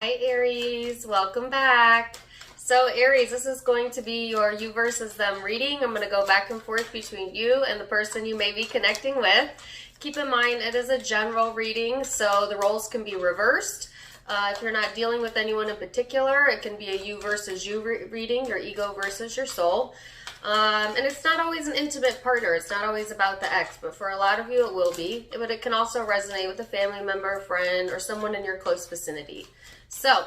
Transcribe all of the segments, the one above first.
Hi Aries, welcome back. So Aries, this is going to be your you versus them reading. I'm going to go back and forth between you and the person you may be connecting with. Keep in mind it is a general reading, so the roles can be reversed. If you're not dealing with anyone in particular, it can be a you versus you reading, your ego versus your soul. And it's not always an intimate partner. It's not always about the ex, but for a lot of you it will be. But it can also resonate with a family member, friend, or someone in your close vicinity. So,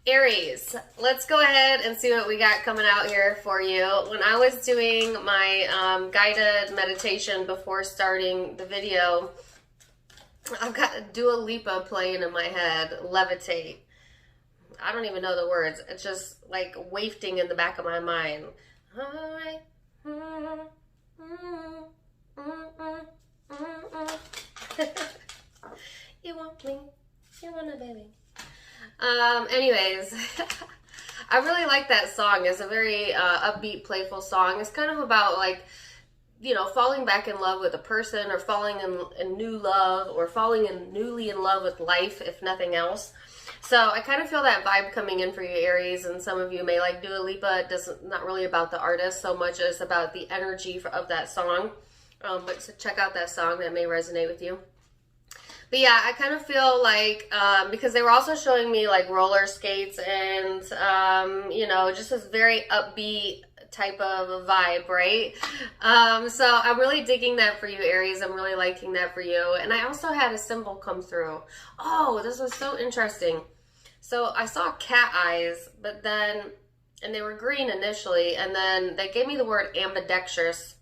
Aries, let's go ahead and see what we got coming out here for you. When I was doing my guided meditation before starting the video, I've got Dua Lipa playing in my head, Levitate. I don't even know the words. It's just like wafting in the back of my mind. You want me, you want a baby. Anyways, I really like that song. It's a very upbeat, playful song. It's kind of about like, you know, falling back in love with a person, or falling in new love, or falling newly in love with life, if nothing else. So I kind of feel that vibe coming in for you, Aries, and some of you may like Dua Lipa. It not really about the artist so much as about the energy of that song. But so check out that song, that may resonate with you. But yeah, I kind of feel like, because they were also showing me like roller skates and, you know, just this very upbeat type of a vibe, right? So I'm really digging that for you, Aries. I'm really liking that for you. And I also had a symbol come through. Oh, this was so interesting. So I saw cat eyes, but then, and they were green initially, and then they gave me the word ambidextrous,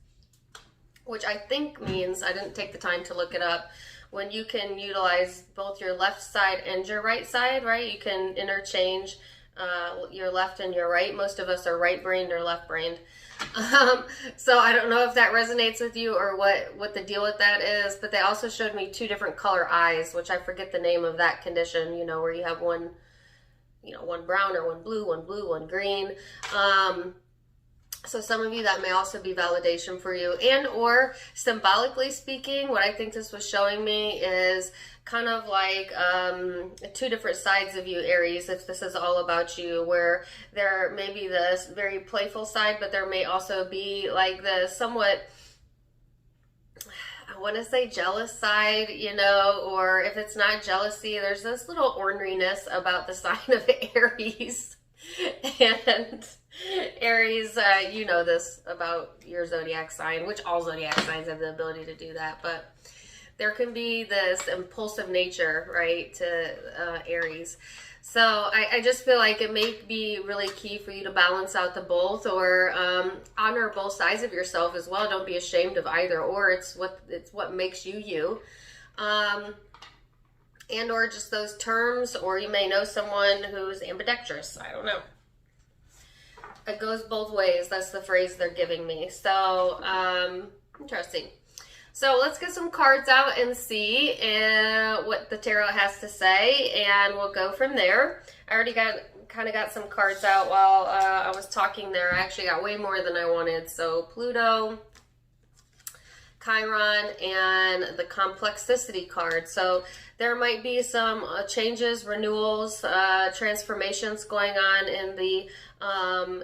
which I think means, I didn't take the time to look it up, when you can utilize both your left side and your right side, right? You can interchange your left and your right. Most of us are right-brained or left-brained. So I don't know if that resonates with you or what the deal with that is, but they also showed me two different color eyes, which I forget the name of that condition, you know, where you have one, you know, one brown or one blue, one green. So some of you, that may also be validation for you. And or symbolically speaking, what I think this was showing me is kind of like two different sides of you, Aries, if this is all about you, where there may be this very playful side, but there may also be like the somewhat, I want to say jealous side, you know, or if it's not jealousy, there's this little orneriness about the sign of Aries. And Aries, you know this about your zodiac sign, which all zodiac signs have the ability to do that, but there can be this impulsive nature, right, to Aries. So I just feel like it may be really key for you to balance out the both, or honor both sides of yourself as well. Don't be ashamed of either, or it's what makes you you. And or just those terms, or you may know someone who's ambidextrous. I don't know. It goes both ways. That's the phrase they're giving me. So, interesting. So let's get some cards out and see what the tarot has to say, and we'll go from there. I already got some cards out while I was talking there. I actually got way more than I wanted. So Pluto, Chiron, and the complexity card. So there might be some changes, renewals, transformations going on in the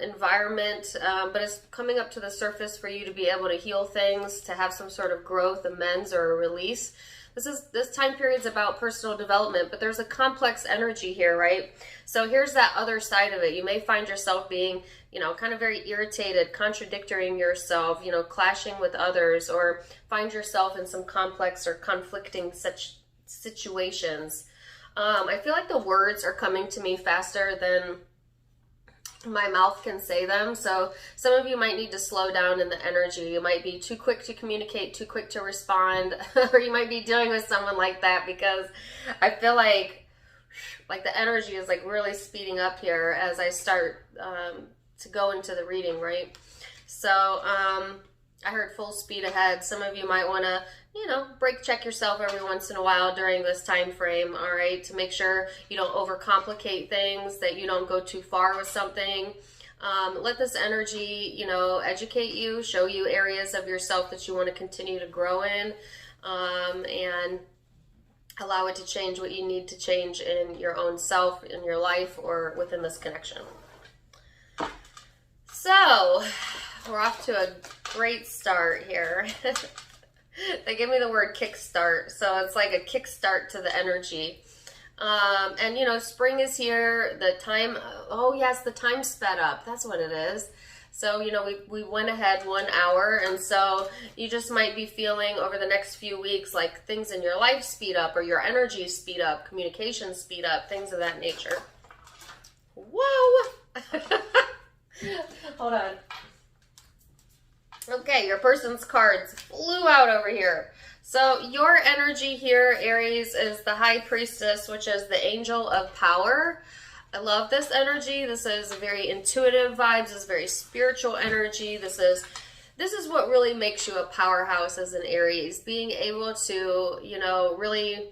environment, but it's coming up to the surface for you to be able to heal things, to have some sort of growth, amends, or a release. This time period is about personal development, but there's a complex energy here, right? So here's that other side of it. You may find yourself being, you know, kind of very irritated, contradicting yourself, you know, clashing with others, or find yourself in some complex or conflicting such situations. I feel like the words are coming to me faster than my mouth can say them. So some of you might need to slow down in the energy. You might be too quick to communicate, too quick to respond, or you might be dealing with someone like that, because I feel like the energy is like really speeding up here as I start to go into the reading, right? So I heard full speed ahead. Some of you might want to, you know, brake check yourself every once in a while during this time frame, all right, to make sure you don't overcomplicate things, that you don't go too far with something. Let this energy, you know, educate you, show you areas of yourself that you want to continue to grow in, and Allow it to change what you need to change in your own self, in your life, or within this connection. So, we're off to a great start here. They give me the word kickstart, so it's like a kickstart to the energy. And you know, spring is here. The time, oh yes, the time sped up. That's what it is. So, you know, we went ahead 1 hour, and so you just might be feeling over the next few weeks like things in your life speed up, or your energy speed up, communication speed up, things of that nature. Whoa! Hold on. Okay, your person's cards flew out over here. So your energy here, Aries, is the High Priestess, which is the angel of power. I love this energy. This is very intuitive vibes. This is very spiritual energy. This is what really makes you a powerhouse as an Aries. Being able to, you know, really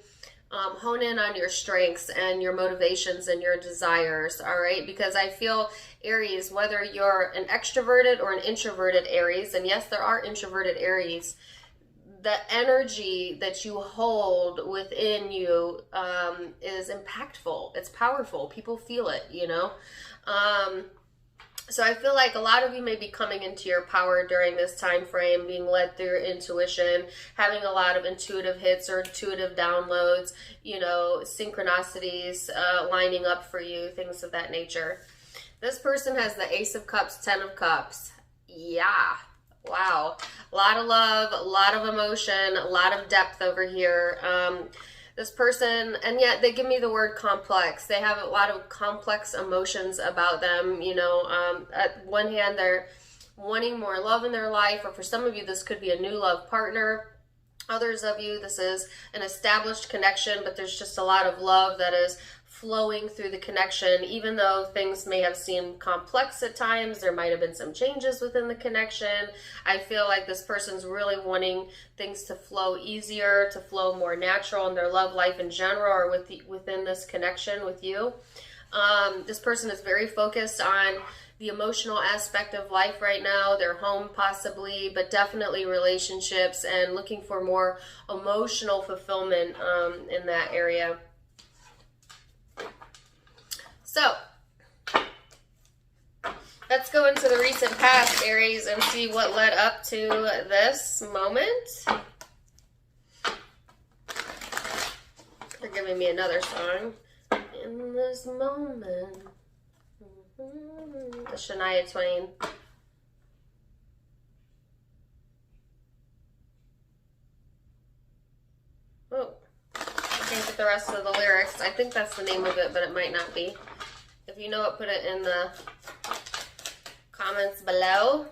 hone in on your strengths and your motivations and your desires, all right? Because I feel, Aries, whether you're an extroverted or an introverted Aries, and yes, there are introverted Aries, the energy that you hold within you is impactful. It's powerful. People feel it, you know? So I feel like a lot of you may be coming into your power during this time frame, being led through your intuition, having a lot of intuitive hits or intuitive downloads, you know, synchronicities lining up for you, things of that nature. This person has the Ace of Cups, 10 of Cups. Yeah. Wow. A lot of love, a lot of emotion, a lot of depth over here. This person, and yet they give me the word complex. They have a lot of complex emotions about them. You know, at one hand, they're wanting more love in their life, or for some of you, this could be a new love partner. Others of you, this is an established connection, but there's just a lot of love that is flowing through the connection. Even though things may have seemed complex at times, there might have been some changes within the connection. I feel like this person's really wanting things to flow easier, to flow more natural in their love life in general, or within this connection with you. This person is very focused on the emotional aspect of life right now, their home possibly, but definitely relationships, and looking for more emotional fulfillment in that area. So, let's go into the recent past, Aries, and see what led up to this moment. They're giving me another song. In this moment. The Shania Twain. Oh, I can't get the rest of the lyrics. I think that's the name of it, but it might not be. If you know it, put it in the comments below.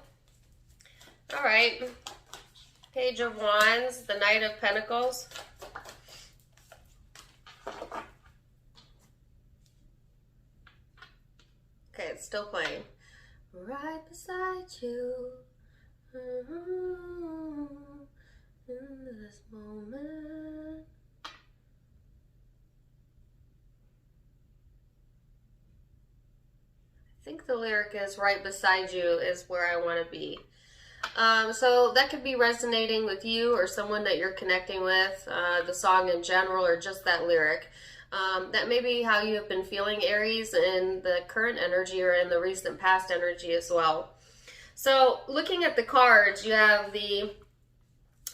All right. Page of Wands, the Knight of Pentacles. Okay, it's still playing. Right beside you. In this moment. I think the lyric is right beside you is where I want to be. So that could be resonating with you or someone that you're connecting with, the song in general, or just that lyric. That may be how you have been feeling, Aries, in the current energy or in the recent past energy as well. So looking at the cards, you have the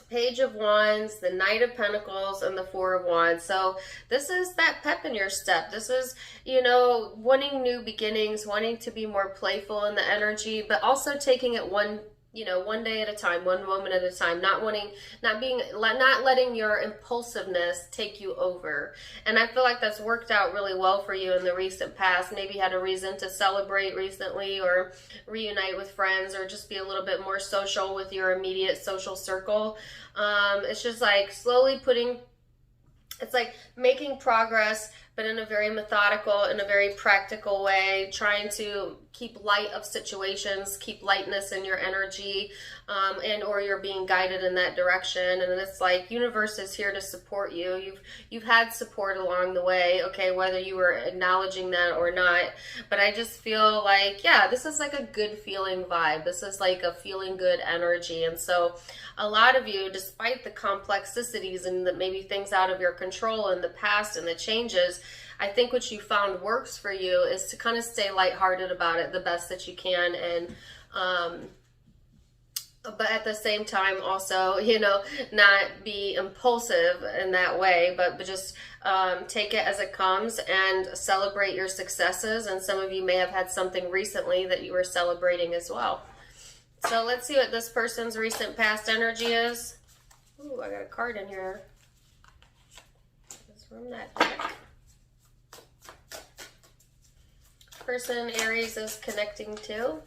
Page of Wands, the Knight of Pentacles, and the Four of Wands. So this is that pep in your step. This is, you know, wanting new beginnings, wanting to be more playful in the energy, but also taking it one day at a time, one moment at a time, not letting your impulsiveness take you over. And I feel like that's worked out really well for you in the recent past. Maybe had a reason to celebrate recently, or reunite with friends, or just be a little bit more social with your immediate social circle. It's just like slowly it's like making progress, but in a very methodical, in a very practical way, trying to keep light of situations, keep lightness in your energy, and or you're being guided in that direction. And it's like universe is here to support you. You've had support along the way, okay, whether you were acknowledging that or not. But I just feel like, yeah, this is like a good feeling vibe. This is like a feeling good energy. And so a lot of you, despite the complexities and maybe things out of your control in the past and the changes, I think what you found works for you is to kind of stay lighthearted about it the best that you can, and but at the same time also, you know, not be impulsive in that way, but just take it as it comes and celebrate your successes. And some of you may have had something recently that you were celebrating as well. So let's see what this person's recent past energy is. Ooh, I got a card in here. It's from that deck. Person Aries is connecting to.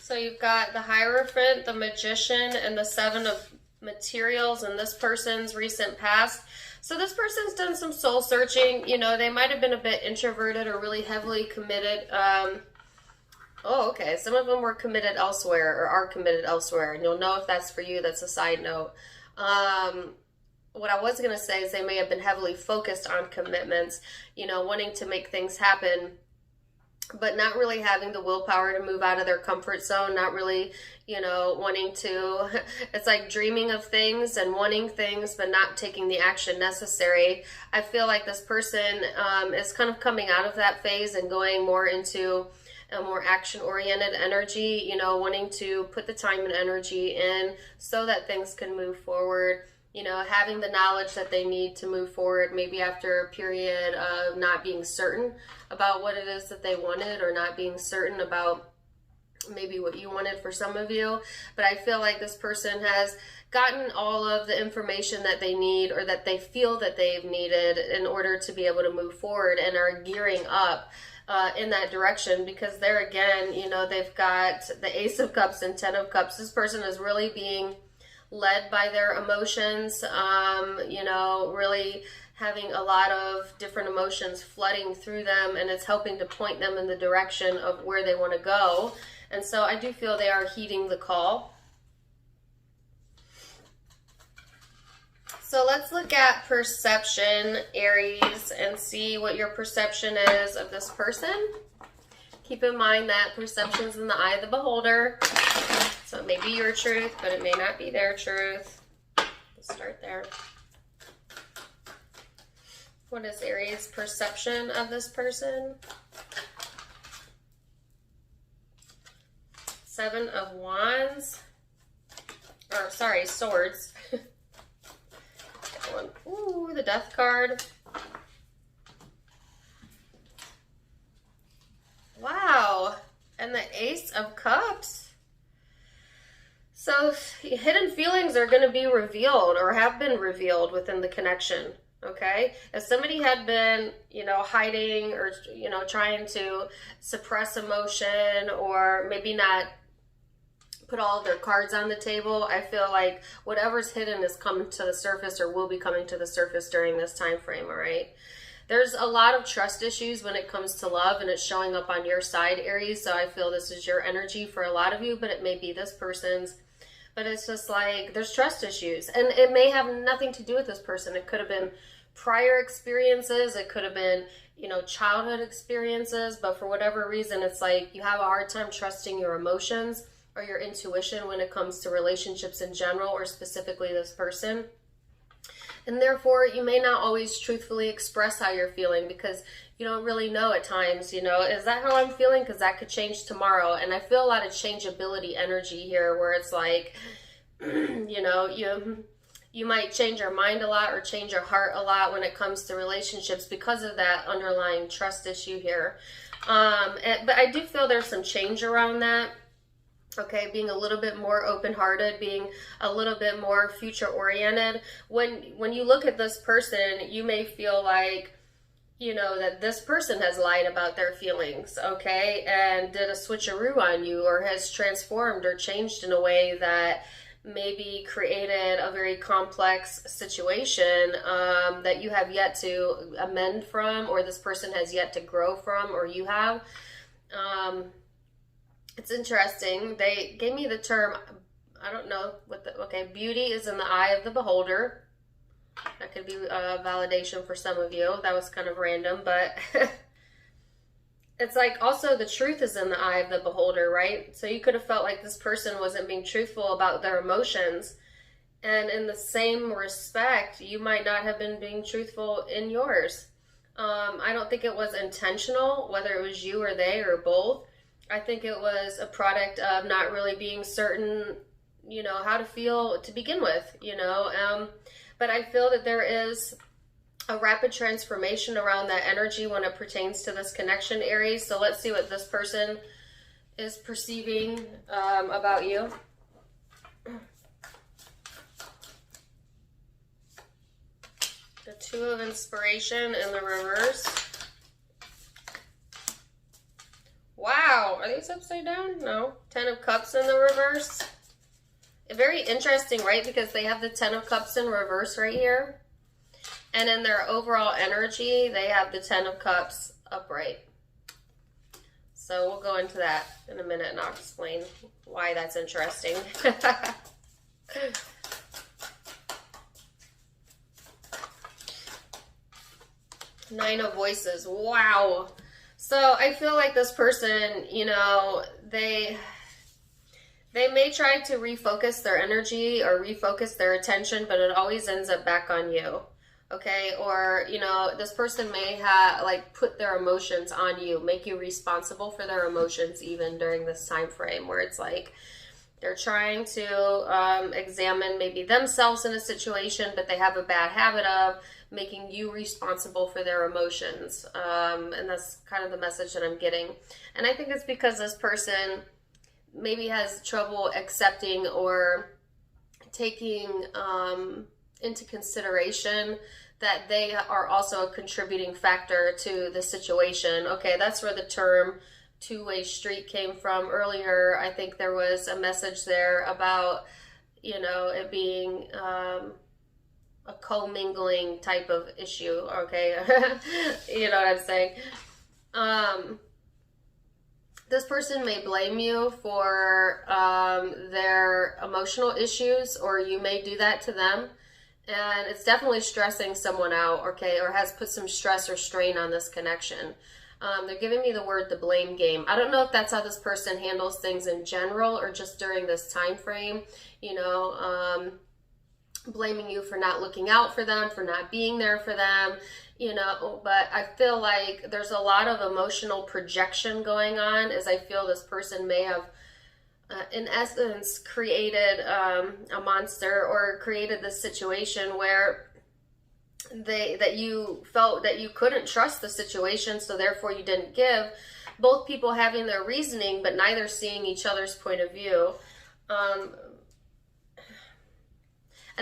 So you've got the Hierophant, the Magician, and the Seven of Materials in this person's recent past. So this person's done some soul searching. You know, they might have been a bit introverted or really heavily committed. Oh, okay. Some of them were committed elsewhere or are committed elsewhere. And you'll know if that's for you. That's a side note. What I was going to say is they may have been heavily focused on commitments, you know, wanting to make things happen, but not really having the willpower to move out of their comfort zone, not really, you know, wanting to, it's like dreaming of things and wanting things, but not taking the action necessary. I feel like this person is kind of coming out of that phase and going more into a more action-oriented energy, you know, wanting to put the time and energy in so that things can move forward. You know, having the knowledge that they need to move forward, maybe after a period of not being certain about what it is that they wanted, or not being certain about maybe what you wanted for some of you. But I feel like this person has gotten all of the information that they need, or that they feel that they've needed in order to be able to move forward, and are gearing up in that direction, because there again, you know, they've got the Ace of Cups and Ten of Cups. This person is really being led by their emotions, you know, really having a lot of different emotions flooding through them, and it's helping to point them in the direction of where they want to go. And so I do feel they are heeding the call. So let's look at perception, Aries, and see what your perception is of this person. Keep in mind that perception's in the eye of the beholder. So it may be your truth, but it may not be their truth. Let's start there. What is Aries' perception of this person? Seven of Wands. Or, sorry, Swords. One. Ooh, the Death card. Wow. And the Ace of Cups. So hidden feelings are going to be revealed, or have been revealed within the connection, okay? If somebody had been, you know, hiding, or, you know, trying to suppress emotion, or maybe not put all of their cards on the table, I feel like whatever's hidden is coming to the surface, or will be coming to the surface during this time frame, all right? There's a lot of trust issues when it comes to love, and it's showing up on your side, Aries, so I feel this is your energy for a lot of you, but it may be this person's. But it's just like, there's trust issues, and it may have nothing to do with this person. It could have been prior experiences. It could have been, you know, childhood experiences, but for whatever reason, it's like you have a hard time trusting your emotions or your intuition when it comes to relationships in general, or specifically this person. And therefore, you may not always truthfully express how you're feeling, because you don't really know at times, you know, is that how I'm feeling? Because that could change tomorrow. And I feel a lot of changeability energy here, where it's like, you know, you might change your mind a lot, or change your heart a lot when it comes to relationships, because of that underlying trust issue here. But I do feel there's some change around that. Okay, being a little bit more open-hearted, being a little bit more future-oriented. When you look at this person, you may feel like you know, that this person has lied about their feelings, okay, and did a switcheroo on you, or has transformed or changed in a way that maybe created a very complex situation that you have yet to amend from, or this person has yet to grow from, or you have. Um, it's interesting. They gave me the term, I don't know what the, okay, beauty is in the eye of the beholder. That could be a validation for some of you. That was kind of random, but it's like also the truth is in the eye of the beholder, right? So you could have felt like this person wasn't being truthful about their emotions. And in the same respect, you might not have been being truthful in yours. I don't think it was intentional, whether it was you or they or both. I think it was a product of not really being certain, you know, how to feel to begin with, you know. But I feel that there is a rapid transformation around that energy when it pertains to this connection, Aries. So let's see what this person is perceiving about you. The Two of Inspiration in the reverse. Wow, are these upside down? No. Ten of Cups in the reverse. Very interesting, right? Because they have the Ten of Cups in reverse right here. And in their overall energy, they have the Ten of Cups upright. So we'll go into that in a minute and I'll explain why that's interesting. Nine of Voices. Wow. So I feel like this person, you know, they may try to refocus their energy or refocus their attention, but it always ends up back on you. Okay, or, you know, this person may have, like, put their emotions on you, make you responsible for their emotions even during this time frame where it's like they're trying to examine maybe themselves in a situation, but they have a bad habit of making you responsible for their emotions. And that's kind of the message that I'm getting. And I think it's because this person maybe has trouble accepting or taking into consideration that they are also a contributing factor to the situation. Okay, that's where the term two-way street came from earlier. I think there was a message there about, you know, it being a commingling type of issue. Okay, you know what I'm saying? This person may blame you for their emotional issues, or you may do that to them. And it's definitely stressing someone out, okay, or has put some stress or strain on this connection. They're giving me the word the blame game. I don't know if that's how this person handles things in general or just during this time frame, you know, blaming you for not looking out for them, for not being there for them, you know. But I feel like there's a lot of emotional projection going on, as I feel this person may have in essence created a monster, or created this situation where that you felt that you couldn't trust the situation, so therefore you didn't give. Both people having their reasoning, but neither seeing each other's point of view. And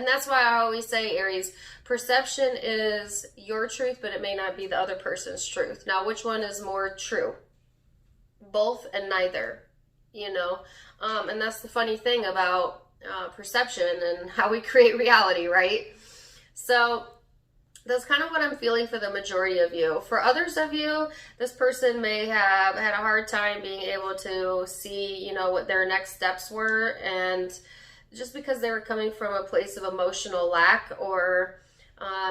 that's why I always say, Aries, perception is your truth, but it may not be the other person's truth. Now, which one is more true? Both and neither, you know? And that's the funny thing about perception and how we create reality, right? So that's kind of what I'm feeling for the majority of you. For others of you, this person may have had a hard time being able to see, you know, what their next steps were, and just because they were coming from a place of emotional lack, or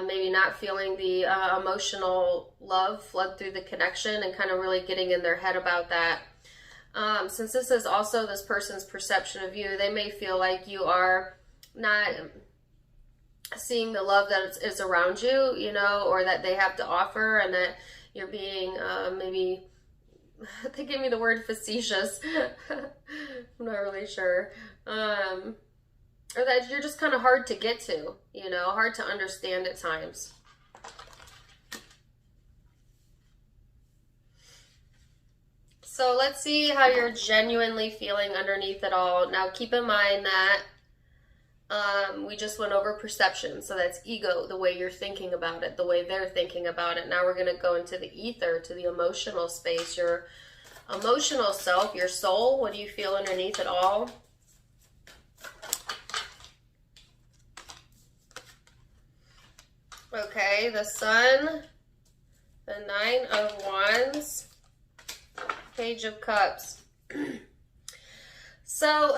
maybe not feeling the emotional love flood through the connection, and kind of really getting in their head about that. Since this is also this person's perception of you, they may feel like you are not seeing the love that is around you, you know, or that they have to offer, and that you're being maybe, they give me the word facetious. I'm not really sure. Or that you're just kind of hard to get to, you know, hard to understand at times. So let's see how you're genuinely feeling underneath it all. Now, keep in mind that We just went over perception. So that's ego, the way you're thinking about it, the way they're thinking about it. Now we're going to go into the ether, to the emotional space, your emotional self, your soul. What do you feel underneath it all? Okay, the Sun, the Nine of Wands, Page of Cups. So,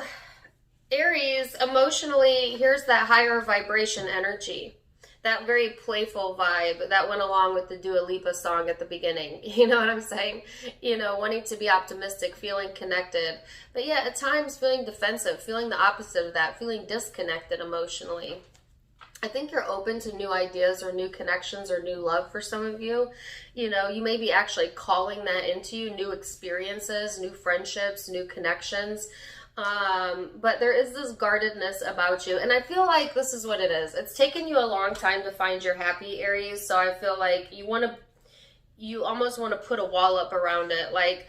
Aries, emotionally, here's that higher vibration energy. That very playful vibe that went along with the Dua Lipa song at the beginning. You know what I'm saying? You know, wanting to be optimistic, feeling connected. But yeah, at times feeling defensive, feeling the opposite of that, feeling disconnected emotionally. I think you're open to new ideas or new connections or new love for some of you. You know, you may be actually calling that into you, new experiences, new friendships, new connections. But there is this guardedness about you. And I feel like this is what it is. It's taken you a long time to find your happy, Aries. So I feel like you almost want to put a wall up around it. Like,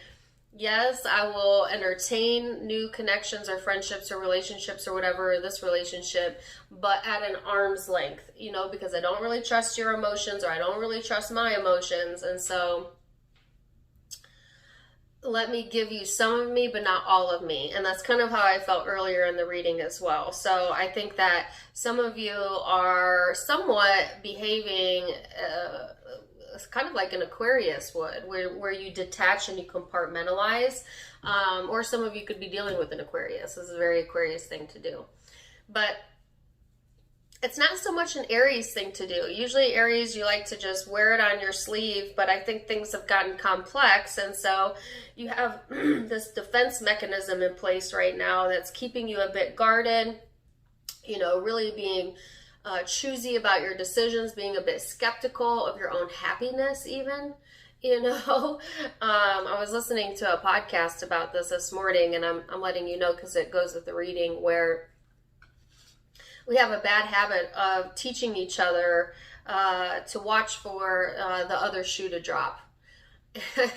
yes, I will entertain new connections or friendships or relationships or whatever, this relationship, but at an arm's length, you know, because I don't really trust your emotions, or I don't really trust my emotions. And so let me give you some of me, but not all of me. And that's kind of how I felt earlier in the reading as well. So I think that some of you are somewhat behaving kind of like an Aquarius would, where you detach and you compartmentalize. Or some of you could be dealing with an Aquarius. This is a very Aquarius thing to do. But it's not so much an Aries thing to do. Usually Aries, you like to just wear it on your sleeve, but I think things have gotten complex, and so you have this defense mechanism in place right now that's keeping you a bit guarded, you know, really being choosy about your decisions, being a bit skeptical of your own happiness even. You know, I was listening to a podcast about this morning, and I'm letting you know because it goes with the reading, where we have a bad habit of teaching each other to watch for the other shoe to drop.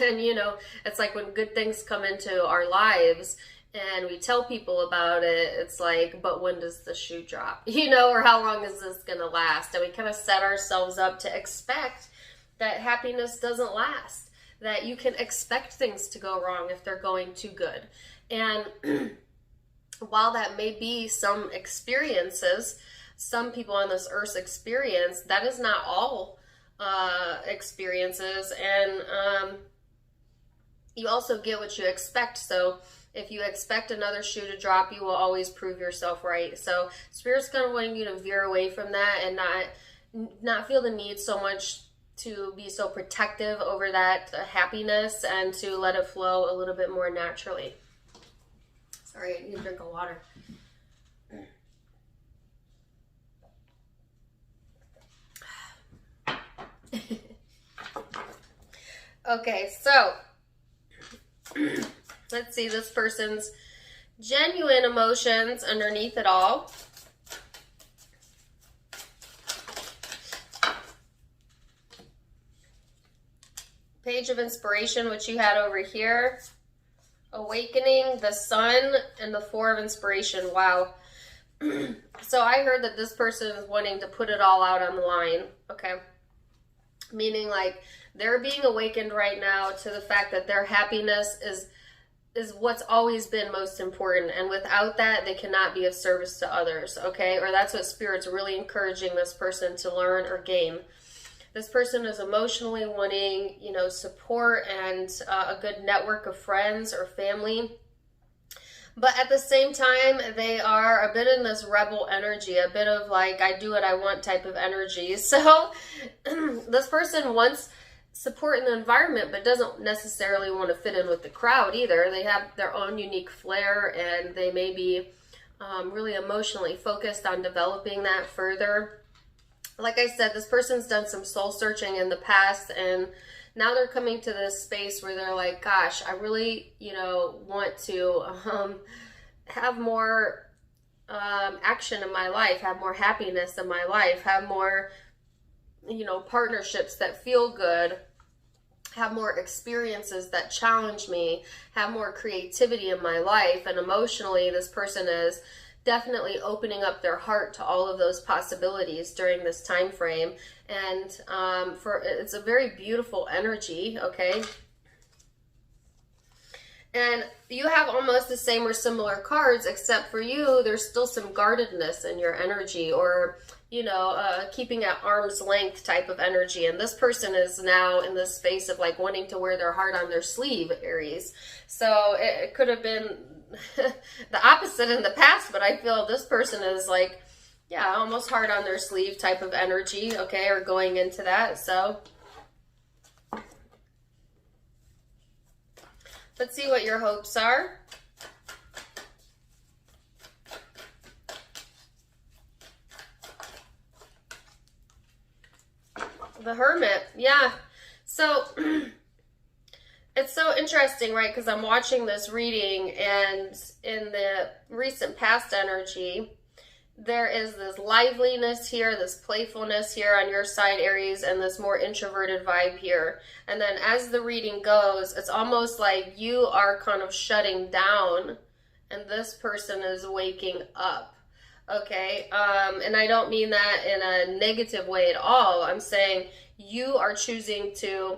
And, you know, it's like when good things come into our lives and we tell people about it, it's like, but when does the shoe drop? You know, or how long is this going to last? And we kind of set ourselves up to expect that happiness doesn't last, that you can expect things to go wrong if they're going too good. And while that may be some experiences, some people on this earth's experience, that is not all experiences. And you also get what you expect. So if you expect another shoe to drop, you will always prove yourself right. So Spirit's kind of wanting you to veer away from that and not feel the need so much to be so protective over that happiness, and to let it flow a little bit more naturally. Sorry, I need a drink of water. Okay, so let's see this person's genuine emotions underneath it all. Page of Inspiration, which you had over here. Awakening, the Sun, and the Four of Inspiration. Wow. So I heard that this person is wanting to put it all out on the line. Okay. Meaning like they're being awakened right now to the fact that their happiness is what's always been most important. And without that, they cannot be of service to others. Okay. Or that's what Spirit's really encouraging this person to learn or gain. This person is emotionally wanting, you know, support and a good network of friends or family. But at the same time, they are a bit in this rebel energy, a bit of like, I do what I want type of energy. So this person wants support in the environment, but doesn't necessarily want to fit in with the crowd either. They have their own unique flair, and they may be really emotionally focused on developing that further. Like I said, this person's done some soul searching in the past, and now they're coming to this space where they're like, gosh, I really, you know, want to have more action in my life, have more happiness in my life, have more, you know, partnerships that feel good, have more experiences that challenge me, have more creativity in my life. And emotionally, this person is definitely opening up their heart to all of those possibilities during this time frame. And it's a very beautiful energy, okay? And you have almost the same or similar cards, except for you, there's still some guardedness in your energy, or, you know, keeping at arm's length type of energy. And this person is now in this space of like wanting to wear their heart on their sleeve, Aries. So it could have been the opposite in the past, but I feel this person is like, yeah, almost heart on their sleeve type of energy, okay, or going into that. So let's see what your hopes are. The Hermit, yeah. So it's so interesting, right? Because I'm watching this reading, and in the recent past energy, there is this liveliness here, this playfulness here on your side, Aries, and this more introverted vibe here. And then as the reading goes, it's almost like you are kind of shutting down and this person is waking up. Okay, and I don't mean that in a negative way at all. I'm saying you are choosing to,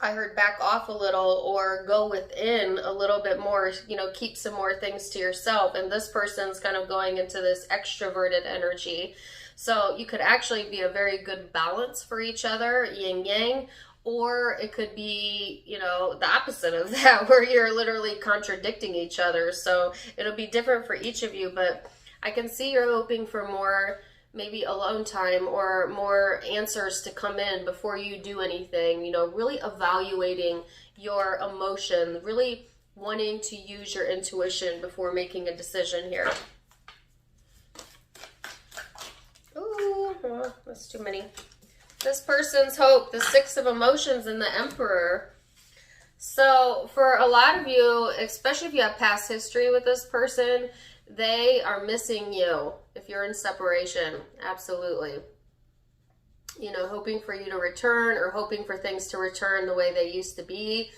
I heard, back off a little or go within a little bit more, you know, keep some more things to yourself. And this person's kind of going into this extroverted energy. So you could actually be a very good balance for each other, yin yang, or it could be, you know, the opposite of that, where you're literally contradicting each other. So it'll be different for each of you, but I can see you're hoping for more, maybe alone time or more answers to come in before you do anything, you know, really evaluating your emotion, really wanting to use your intuition before making a decision here. Ooh, well, that's too many. This person's hope, the Six of Emotions and the Emperor. So for a lot of you, especially if you have past history with this person, they are missing you if you're in separation. Absolutely. You know, hoping for you to return or hoping for things to return the way they used to be.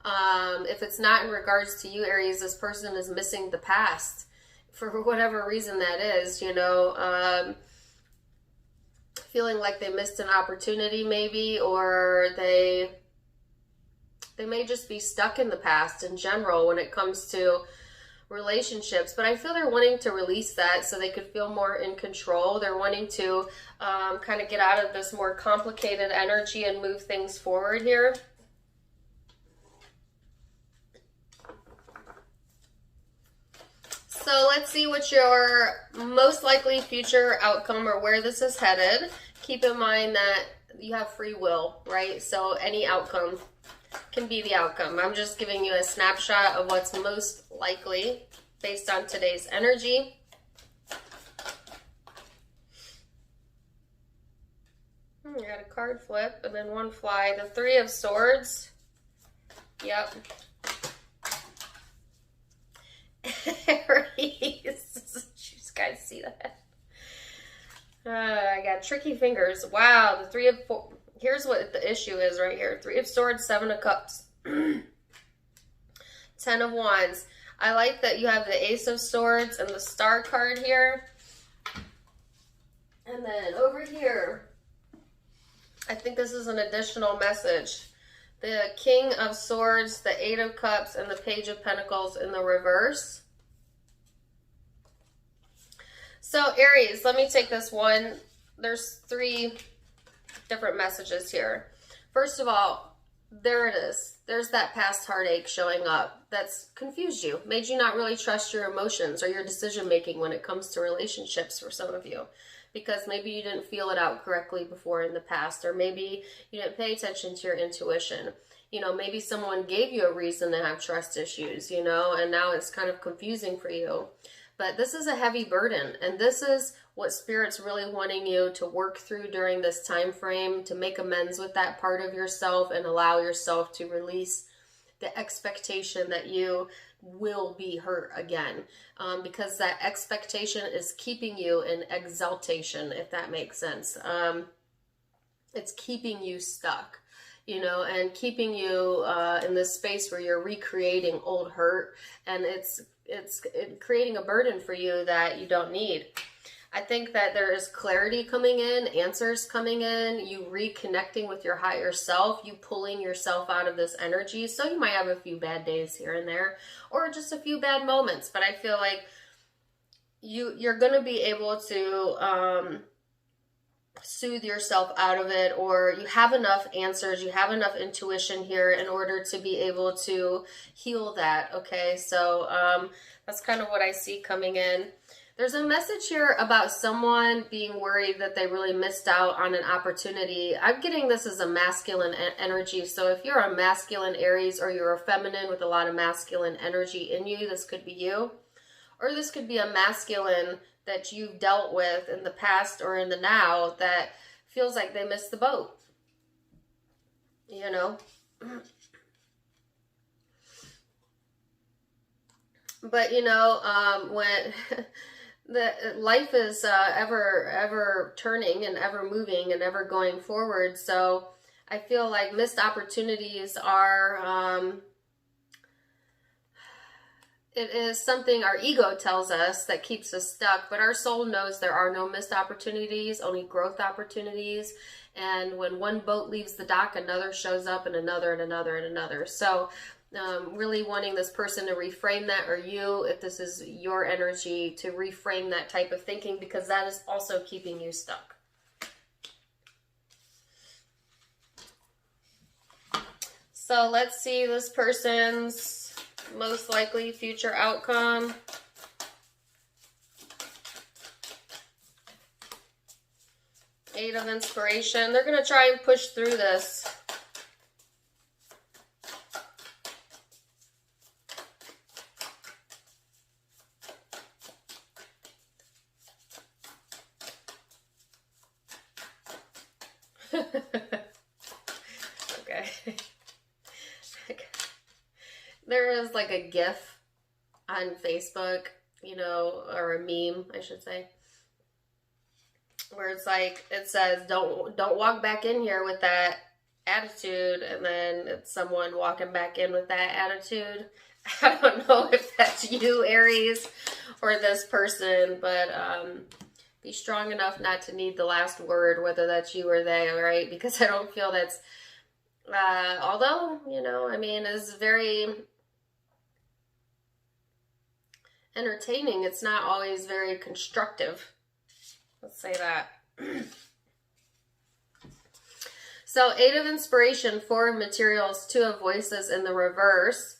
If it's not in regards to you, Aries, this person is missing the past for whatever reason that is, you know, feeling like they missed an opportunity maybe, or they may just be stuck in the past in general when it comes to relationships. But I feel they're wanting to release that so they could feel more in control. They're wanting to kind of get out of this more complicated energy and move things forward here. So let's see what your most likely future outcome or where this is headed. Keep in mind that you have free will, right? So any outcome can be the outcome. I'm just giving you a snapshot of what's most likely based on today's energy. You got a card flip and then one fly. The Three of Swords. Yep. Aries. You guys see that? I got tricky fingers. Wow. The Three of Four. Here's what the issue is right here. Three of Swords, Seven of Cups. 10 of Wands. I like that you have the Ace of Swords and the Star card here. And then over here, I think this is an additional message. The King of Swords, the Eight of Cups, and the Page of Pentacles in the reverse. So Aries, let me take this one. There's three different messages here. First of all, there it is. There's that past heartache showing up that's confused you, made you not really trust your emotions or your decision making when it comes to relationships for some of you, because maybe you didn't feel it out correctly before in the past, or maybe you didn't pay attention to your intuition. You know, maybe someone gave you a reason to have trust issues, you know, and now it's kind of confusing for you. But this is a heavy burden, and this is what Spirit's really wanting you to work through during this time frame, to make amends with that part of yourself and allow yourself to release the expectation that you will be hurt again, because that expectation is keeping you in exaltation, if that makes sense. It's keeping you stuck, you know, and keeping you in this space where you're recreating old hurt, and it's it's creating a burden for you that you don't need. I think that there is clarity coming in, answers coming in, you reconnecting with your higher self, you pulling yourself out of this energy. So you might have a few bad days here and there, or just a few bad moments, but I feel like you're going to be able to soothe yourself out of it, or you have enough answers, you have enough intuition here in order to be able to heal that. Okay, so that's kind of what I see coming in. There's a message here about someone being worried that they really missed out on an opportunity. I'm getting this as a masculine energy. So if you're a masculine Aries, or you're a feminine with a lot of masculine energy in you, this could be you. Or this could be a masculine that you've dealt with in the past or in the now that feels like they missed the boat. You know? But, you know, when... the life is ever turning and ever moving and ever going forward. So I feel like missed opportunities are, it is something our ego tells us that keeps us stuck, but our soul knows there are no missed opportunities, only growth opportunities. And when one boat leaves the dock, another shows up, and another and another and another. So really wanting this person to reframe that, or you, if this is your energy, to reframe that type of thinking, because that is also keeping you stuck. So let's see this person's most likely future outcome. Eight of Inspiration. They're going to try and push through this. Okay. There is like a GIF on Facebook, you know, or a meme, I should say, where it's like, it says, don't walk back in here with that attitude, and then it's someone walking back in with that attitude. I don't know if that's you, Aries, or this person, but be strong enough not to need the last word, whether that's you or they, all right? Because I don't feel that's, although, you know, I mean, it's very entertaining, it's not always very constructive. Let's say that. So, Eight of Inspiration, Four of Materials, Two of Voices in the reverse.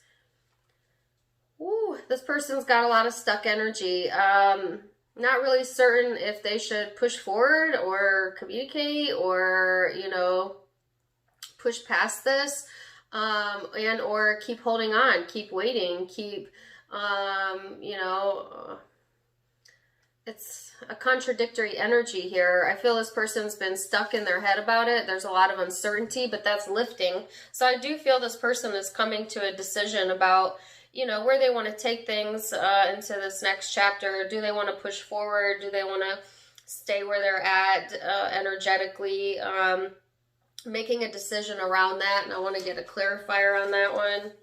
Ooh, this person's got a lot of stuck energy. Not really certain if they should push forward or communicate, or, you know, push past this, and or keep holding on, keep waiting, keep, you know, it's a contradictory energy here. I feel this person's been stuck in their head about it. There's a lot of uncertainty, but that's lifting. So I do feel this person is coming to a decision about, you know, where they want to take things into this next chapter. Do they want to push forward? Do they want to stay where they're at energetically? Making a decision around that, and I want to get a clarifier on that one.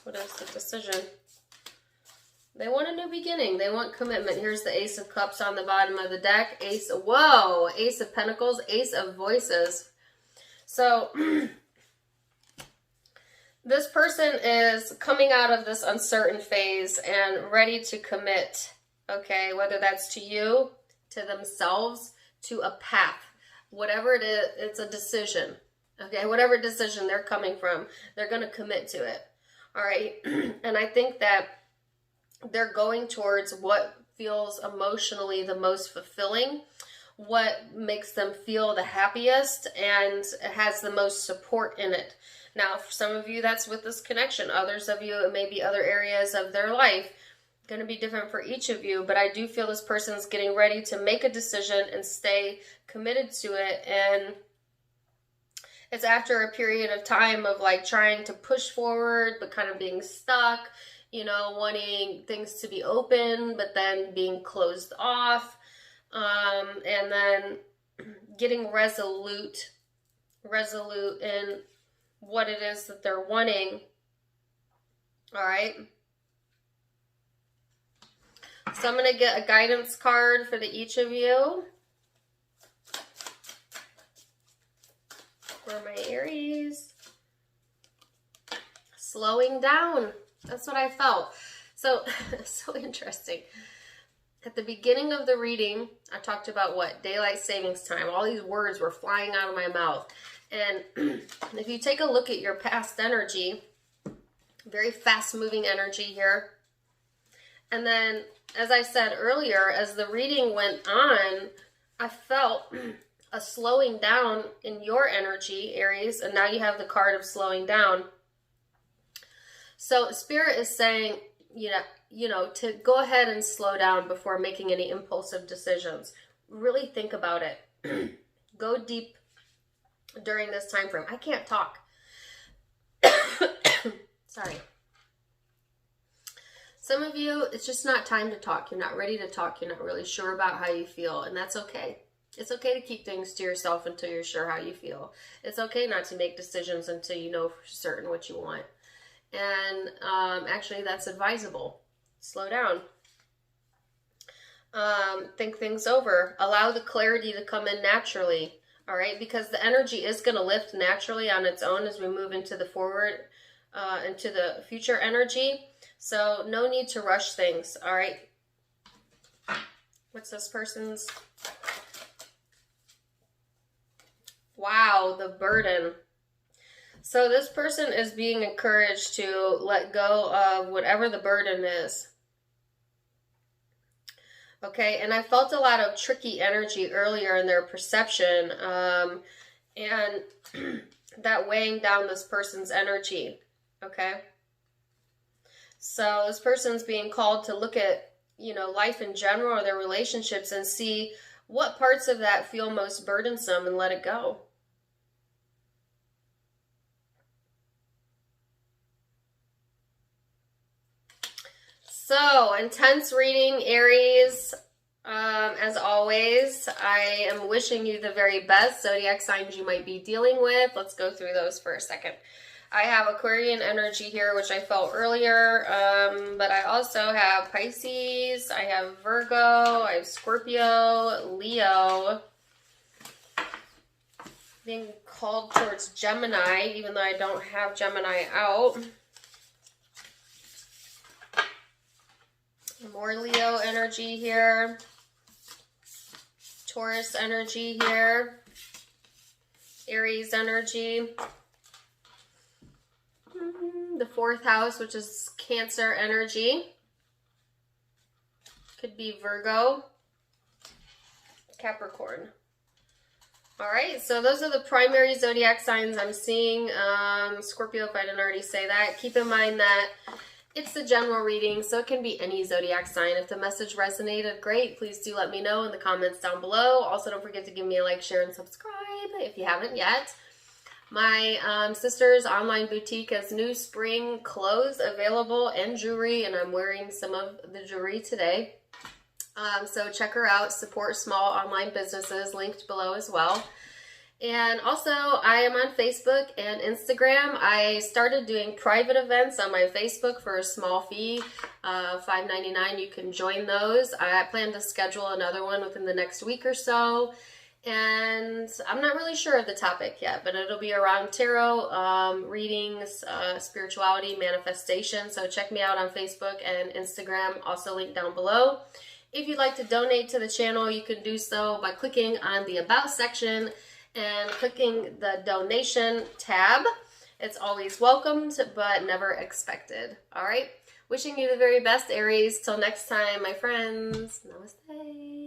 What is the decision? They want a new beginning. They want commitment. Here's the Ace of Cups on the bottom of the deck. Ace of Pentacles, Ace of Voices. So this person is coming out of this uncertain phase and ready to commit, okay? Whether that's to you, to themselves, to a path. Whatever it is, it's a decision, okay? Whatever decision they're coming from, they're going to commit to it, all right? And I think that they're going towards what feels emotionally the most fulfilling, what makes them feel the happiest, and has the most support in it. Now, for some of you, that's with this connection. Others of you, it may be other areas of their life. Going to be different for each of you, but I do feel this person's getting ready to make a decision and stay committed to it. And it's after a period of time of like trying to push forward, but kind of being stuck, you know, wanting things to be open, but then being closed off, and then getting resolute in what it is that they're wanting. All right. So I'm going to get a guidance card for each of you. For my Aries. Slowing down. That's what I felt. So, so interesting. At the beginning of the reading, I talked about what? Daylight savings time. All these words were flying out of my mouth. And if you take a look at your past energy, very fast-moving energy here. And then, as I said earlier, as the reading went on, I felt a slowing down in your energy, Aries, and now you have the card of slowing down. So Spirit is saying, you know, to go ahead and slow down before making any impulsive decisions. Really think about it. Go deep during this time frame. I can't talk. Sorry. Some of you, it's just not time to talk. You're not ready to talk. You're not really sure about how you feel, and that's okay. It's okay to keep things to yourself until you're sure how you feel. It's okay not to make decisions until you know for certain what you want. And actually, that's advisable. Slow down. Think things over. Allow the clarity to come in naturally. All right, because the energy is going to lift naturally on its own as we move into the forward, into the future energy. So no need to rush things. All right. What's this person's? Wow, the burden. So this person is being encouraged to let go of whatever the burden is. Okay, and I felt a lot of tricky energy earlier in their perception, and that weighing down this person's energy, okay? So this person's being called to look at, you know, life in general or their relationships and see what parts of that feel most burdensome and let it go. So, intense reading, Aries. As always, I am wishing you the very best zodiac signs you might be dealing with. Let's go through those for a second. I have Aquarian energy here, which I felt earlier, but I also have Pisces, I have Virgo, I have Scorpio, Leo. Being called towards Gemini, even though I don't have Gemini out. More Leo energy here. Taurus energy here. Aries energy. The fourth house, which is Cancer energy. Could be Virgo. Capricorn. All right, so those are the primary zodiac signs I'm seeing. Scorpio, if I didn't already say that. Keep in mind that it's the general reading, so it can be any zodiac sign. If the message resonated, great. Please do let me know in the comments down below. Also, don't forget to give me a like, share, and subscribe if you haven't yet. My sister's online boutique has new spring clothes available and jewelry, and I'm wearing some of the jewelry today. So check her out. Support small online businesses, linked below as well. And also, I am on Facebook and Instagram. I started doing private events on my Facebook for a small fee, $5.99. You can join those. I plan to schedule another one within the next week or so. And I'm not really sure of the topic yet, but it'll be around tarot, readings, spirituality, manifestation. So check me out on Facebook and Instagram, also linked down below. If you'd like to donate to the channel, you can do so by clicking on the About section and clicking the donation tab. It's always welcomed, but never expected. All right. Wishing you the very best, Aries. Till next time, my friends. Namaste.